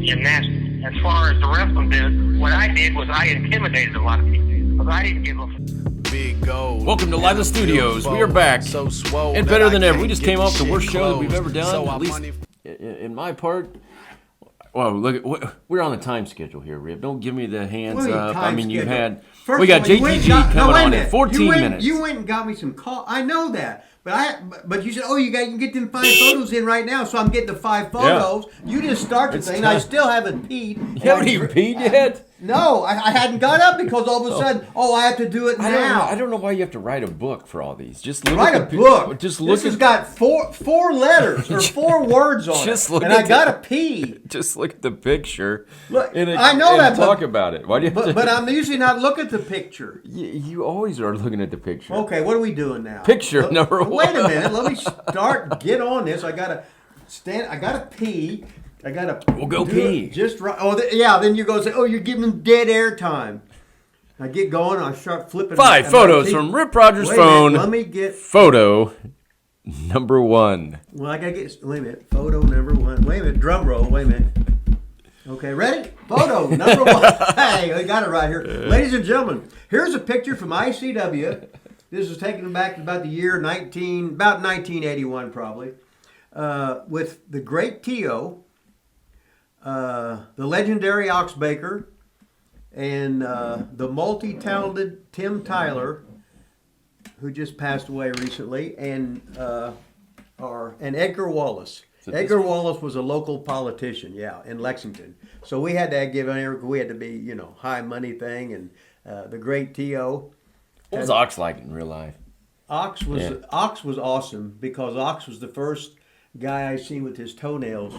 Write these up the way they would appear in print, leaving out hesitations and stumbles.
gymnastics. As far as the wrestling did, what I did was I intimidated a lot of people. Because I didn't give a big gold. Welcome to Lila Studios. We are back. So swole and better than ever. We just came off the worst show that we've ever done. So at least in my part. Well, look, we're on a time schedule here, Rip. Don't give me the hands up. I mean, you've had. We got JTG coming on in 14 minutes. You went and got me some call. I know that. But you said, you can get them 5 photos in right now, so I'm getting the 5 photos. Yeah. You just start the thing. I still haven't peed. You haven't even peed yet? No, I hadn't got up because all of a sudden, I have to do it now. I don't know why you have to write a book for all these. Just look write at a book. Just look. This has got four letters or 4 words on just it, look and at I gotta pee. Just look at the picture. Look, I know that. Talk about it. Why do you? But I'm usually not looking at the picture. You always are looking at the picture. Okay, what are we doing now? Picture number 1. Wait a minute. Let me start. Get on this. I gotta stand. I gotta pee. I gotta. We'll go pee. Just right. Then you go say, you're giving dead air time. I get going. I start flipping. 5 photos from Rip Rogers' phone. Let me get photo number 1. Well, I gotta get. Wait a minute. Photo number 1. Wait a minute. Drum roll. Wait a minute. Okay, ready? Photo number 1. Hey, I got it right here, ladies and gentlemen. Here's a picture from ICW. This is taken back to about the year 1981 probably, with the great T.O., the legendary Ox Baker, and the multi-talented Tim Tyler, who just passed away recently, and Edgar Wallace. Edgar Wallace was a local politician, in Lexington. So we had to give an Edgar. We had to be, high money thing, and the great T.O. What was Ox like in real life? Ox was awesome because Ox was the first guy I seen with his toenails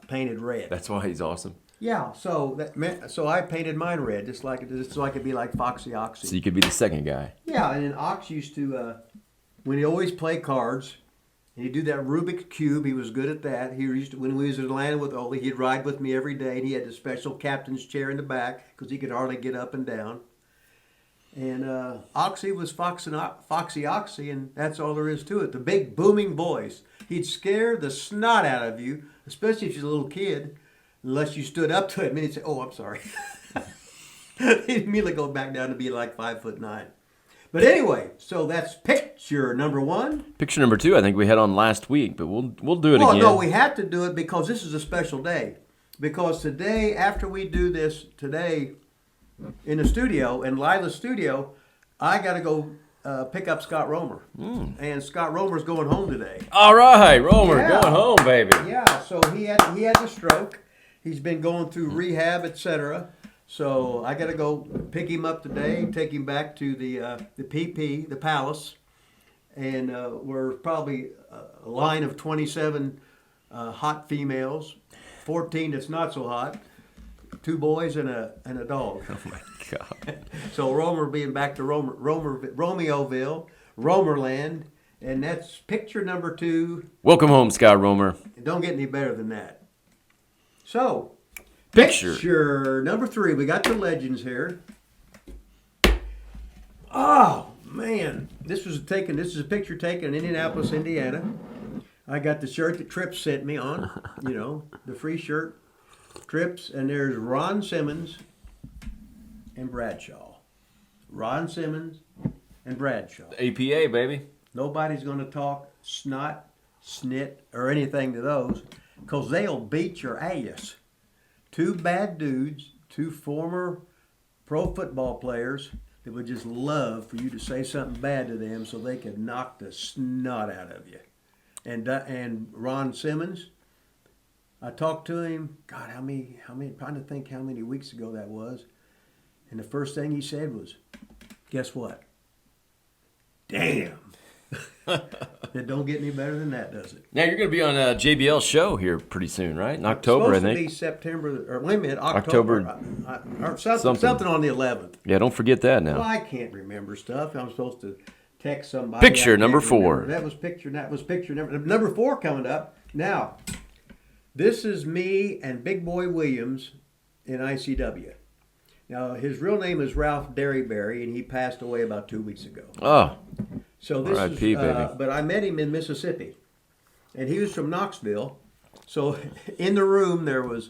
painted red. That's why he's awesome. Yeah, so I painted mine red just so I could be like Foxy Oxy. So you could be the second guy. Yeah, and then Ox used to when he always played cards, and he'd do that Rubik's Cube. He was good at that. He used to, when we was in Atlanta with Ole, he'd ride with me every day, and he had the special captain's chair in the back because he could hardly get up and down. And Oxy was Foxy Oxy, and that's all there is to it. The big booming voice. He'd scare the snot out of you, especially if you're a little kid, unless you stood up to him and he'd say, I'm sorry. He'd immediately go back down to be like 5'9". But anyway, so that's picture number 1. Picture number 2, I think we had on last week, but we'll do it again. No, we have to do it because this is a special day. Because today, after we do this today in the studio, in Lila's studio, I got to go pick up Scott Romer. And Scott Romer's going home today. All right, Romer, going home, baby. Yeah, so he had the stroke. He's been going through rehab, etc. So I got to go pick him up today, take him back to the PP, the Palace, and we're probably a line of 27 hot females, 14 that's not so hot, 2 boys and a dog. Oh my God! So Romer being back to Romeoville, Romerland, and that's picture number 2. Welcome home, Scott Romer. It don't get any better than that. So. Picture number 3. We got the legends here. Oh man, this is a picture taken in Indianapolis, Indiana. I got the shirt that Trips sent me on. The free shirt, Trips, and there's Ron Simmons and Bradshaw. Ron Simmons and Bradshaw. APA, baby. Nobody's going to talk snot, snit, or anything to those, because they'll beat your ass. 2 bad dudes, 2 former pro football players that would just love for you to say something bad to them so they could knock the snot out of you. And Ron Simmons, I talked to him, God, how many, trying to think how many weeks ago that was. And the first thing he said was, guess what? Damn. It don't get any better than that, does it? Now you're going to be on a JBL show here pretty soon, right? In October, I think. It's supposed to be September, or wait a minute, October. Or something on the 11th. Yeah, don't forget that now. Well, I can't remember stuff. I'm supposed to text somebody. Picture number 4. That was picture number 4 coming up. Now, this is me and Big Boy Williams in ICW. Now, his real name is Ralph Derryberry, and he passed away about 2 weeks ago. Oh. So this R.I.P., is, baby. but I met him in Mississippi, and he was from Knoxville. So in the room there was,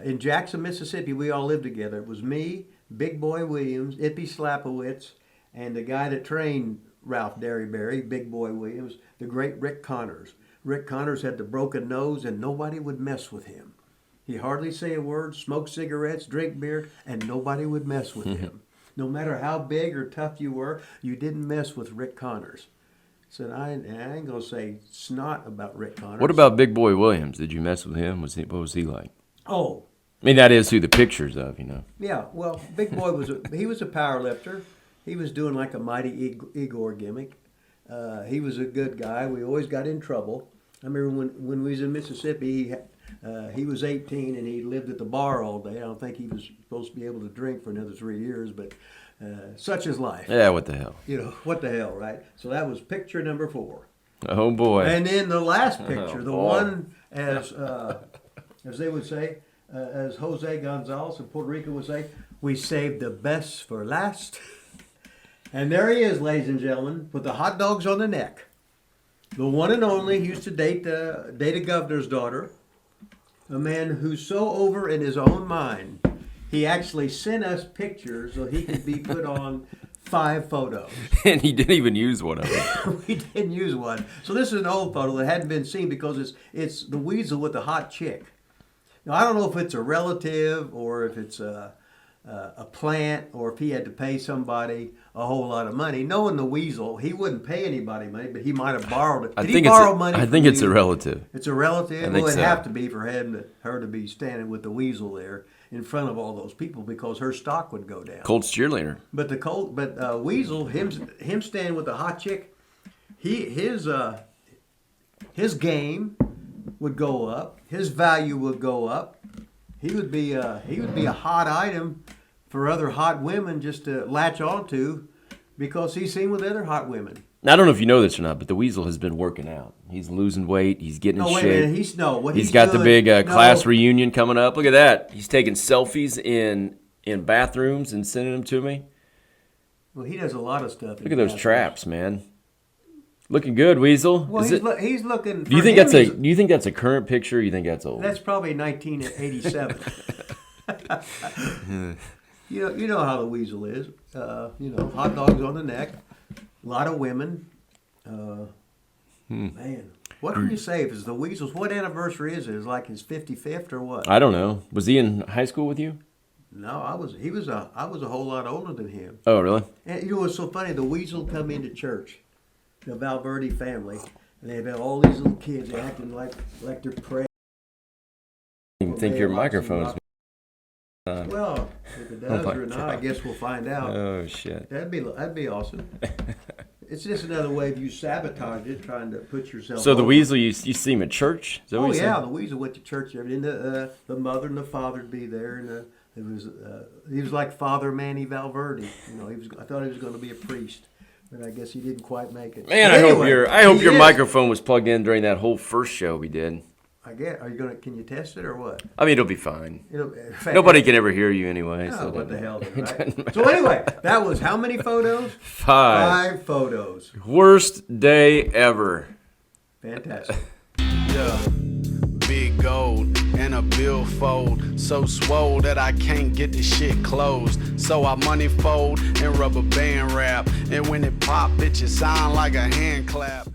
in Jackson, Mississippi, we all lived together. It was me, Big Boy Williams, Ippy Slapowitz, and the guy that trained Ralph Derryberry, Big Boy Williams, the great Rick Connors. Rick Connors had the broken nose, and nobody would mess with him. He hardly say a word, smoke cigarettes, drink beer, and nobody would mess with him. No matter how big or tough you were, you didn't mess with Rick Connors. Said, I ain't going to say snot about Rick Connors. What about Big Boy Williams? Did you mess with him? What was he like? Oh. I mean, that is who the pictures of, you know. Yeah, well, Big Boy he was a power lifter. He was doing like a Mighty Igor gimmick. He was a good guy. We always got in trouble. I remember when we was in Mississippi, he was 18 and he lived at the bar all day. I don't think he was supposed to be able to drink for another 3 years, but such is life. Yeah, what the hell? You know, what the hell, right? So that was picture number 4. Oh, boy. And then the last picture, one as they would say, as Jose Gonzalez in Puerto Rico would say, we saved the best for last. And there he is, ladies and gentlemen, with the hot dogs on the neck. The one and only. He used to date a governor's daughter. A man who's so over in his own mind, he actually sent us pictures so he could be put on 5 photos. And he didn't even use one of them. We didn't use one. So this is an old photo that hadn't been seen because it's the weasel with the hot chick. Now, I don't know if it's a relative or if it's a plant or if he had to pay somebody a whole lot of money. Knowing the weasel, he wouldn't pay anybody money, but he might have borrowed it. Did he borrow money? I think it's a relative. It's a relative? I think Well, it'd so. have to be for her to be standing with the weasel there in front of all those people because her stock would go down. Colts cheerleader. But weasel, him standing with the hot chick, his game would go up. His value would go up. He would be a hot item for other hot women just to latch onto because he's seen with other hot women. Now, I don't know if you know this or not, but the Weasel has been working out. He's losing weight. He's getting in shape. He's got the big class reunion coming up. Look at that. He's taking selfies in bathrooms and sending them to me. Well, he does a lot of stuff. Look at those traps, man. Looking good, Weasel. Well, he's looking. Do you think that's a current picture? Or you think that's old? That's probably 1987. You know how the Weasel is. Hot dogs on the neck, a lot of women. Man, what can you say if it's the Weasel's? What anniversary is it? Is it like his 55th or what? I don't know. Was he in high school with you? No, I was a whole lot older than him. Oh, really? And you know what's so funny? The Weasel come into church, the Valverde family, and they've had all these little kids acting like they're praying. I don't even think your microphone's. Well, if it does or not, I guess we'll find out. Oh shit! That'd be awesome. It's just another way of you sabotage it, trying to put yourself. So the over. Weasel, you see him at church? Is that what you said? The Weasel went to church every day. And the mother and the father would be there, and he was like Father Manny Valverde. I thought he was going to be a priest, but I guess he didn't quite make it. Man, I hope your microphone was plugged in during that whole first show we did. Can you test it or what? I mean, it'll be fine. Nobody can ever hear you anyway. Oh, so what the hell, right? So anyway, that was how many photos? 5 photos. Worst day ever. Fantastic. Yeah. Big gold and a billfold, so swole that I can't get the shit closed. So I money fold and rubber band wrap, and when it pop, bitches sound like a hand clap.